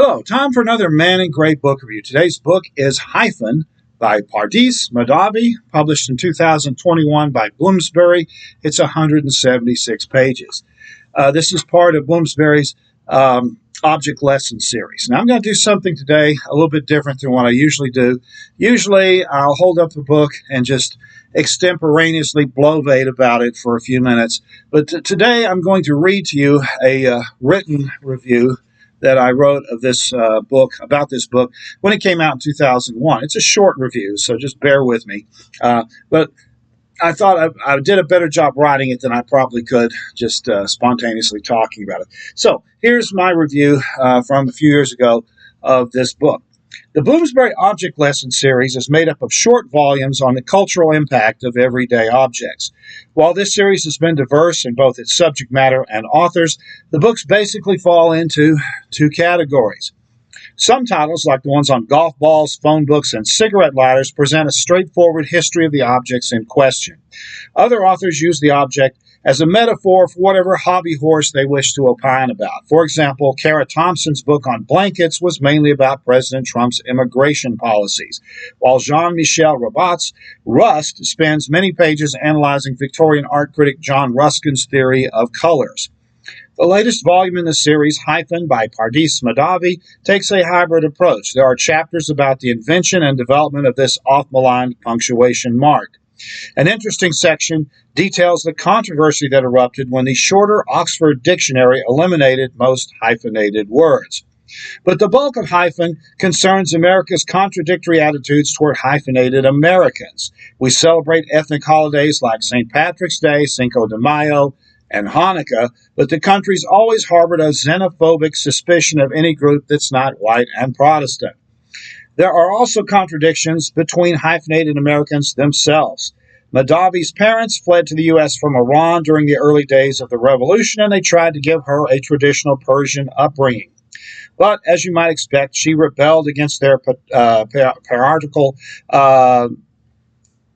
Hello, time for another Man in Gray book review. Today's book is Hyphen by Pardis, Mahdavi, published in 2021 by Bloomsbury. It's 176 pages. This is part of Bloomsbury's object lesson series. Now, I'm going to do something today a little bit different than what I usually do. Usually, I'll hold up the book and just extemporaneously blovate about it for a few minutes. But today, I'm going to read to you a written review that I wrote of this book, about this book, when it came out in 2001. It's a short review, so just bear with me. But I thought I did a better job writing it than I probably could just spontaneously talking about it. So here's my review from a few years ago of this book. The Bloomsbury Object Lesson series is made up of short volumes on the cultural impact of everyday objects. While this series has been diverse in both its subject matter and authors, the books basically fall into two categories. Some titles, like the ones on golf balls, phone books, and cigarette lighters, present a straightforward history of the objects in question. Other authors use the object as a metaphor for whatever hobby horse they wish to opine about. For example, Kara Thompson's book on blankets was mainly about President Trump's immigration policies, while Jean-Michel Rabat's Rust spends many pages analyzing Victorian art critic John Ruskin's theory of colors. The latest volume in the series, Hyphen by Pardis Mahdavi, takes a hybrid approach. There are chapters about the invention and development of this oft-maligned punctuation mark. An interesting section details the controversy that erupted when the shorter Oxford Dictionary eliminated most hyphenated words. But the bulk of Hyphen concerns America's contradictory attitudes toward hyphenated Americans. We celebrate ethnic holidays like St. Patrick's Day, Cinco de Mayo, and Hanukkah, but the country's always harbored a xenophobic suspicion of any group that's not white and Protestant. There are also contradictions between hyphenated Americans themselves. Mahdavi's parents fled to the U.S. from Iran during the early days of the revolution, and they tried to give her a traditional Persian upbringing. But, as you might expect, she rebelled against their patriarchal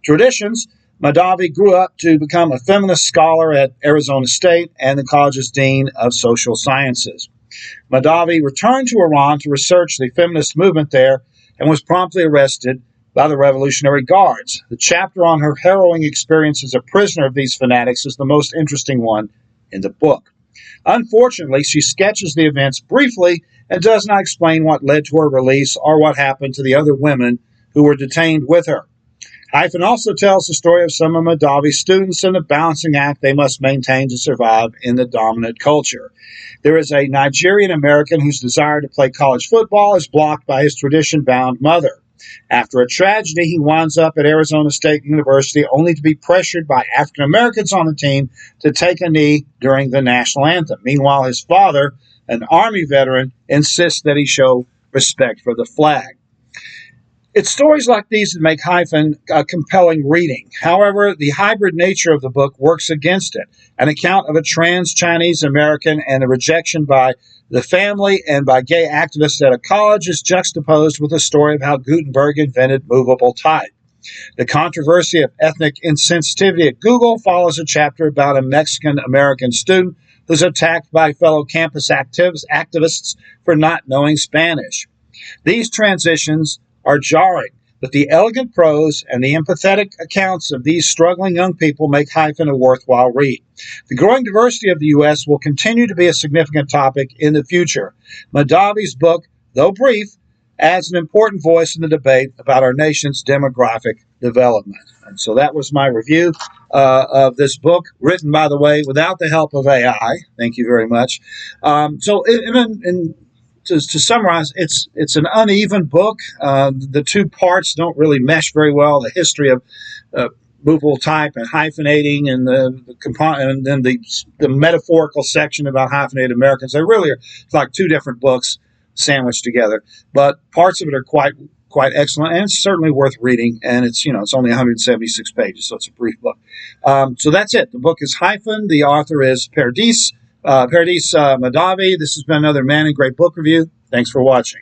traditions. Mahdavi grew up to become a feminist scholar at Arizona State and the college's dean of social sciences. Mahdavi returned to Iran to research the feminist movement there and was promptly arrested by the Revolutionary Guards. The chapter on her harrowing experience as a prisoner of these fanatics is the most interesting one in the book. Unfortunately, she sketches the events briefly and does not explain what led to her release or what happened to the other women who were detained with her. Hyphen also tells the story of some of Mahdavi's students and the balancing act they must maintain to survive in the dominant culture. There is a Nigerian American whose desire to play college football is blocked by his tradition-bound mother. After a tragedy, he winds up at Arizona State University only to be pressured by African Americans on the team to take a knee during the national anthem. Meanwhile, his father, an Army veteran, insists that he show respect for the flag. It's stories like these that make Hyphen a compelling reading. However, the hybrid nature of the book works against it. An account of a trans Chinese American and the rejection by the family and by gay activists at a college is juxtaposed with a story of how Gutenberg invented movable type. The controversy of ethnic insensitivity at Google follows a chapter about a Mexican-American student who's attacked by fellow campus activists for not knowing Spanish. These transitions are jarring, but the elegant prose and the empathetic accounts of these struggling young people make Hyphen a worthwhile read. The growing diversity of the U.S. will continue to be a significant topic in the future. Mahdavi's book, though brief, adds an important voice in the debate about our nation's demographic development. And so that was my review of this book, written, by the way, without the help of AI. Thank you very much. To summarize, it's an uneven book. The two parts don't really mesh very well. The history of movable type and hyphenating, and then the metaphorical section about hyphenated Americans. They really are like two different books sandwiched together. But parts of it are quite excellent, and it's certainly worth reading. And it's only 176 pages, so it's a brief book. So that's it. The book is Hyphen. The author is Pardis Mahdavi. This has been another Man in Gray book review. Thanks for watching.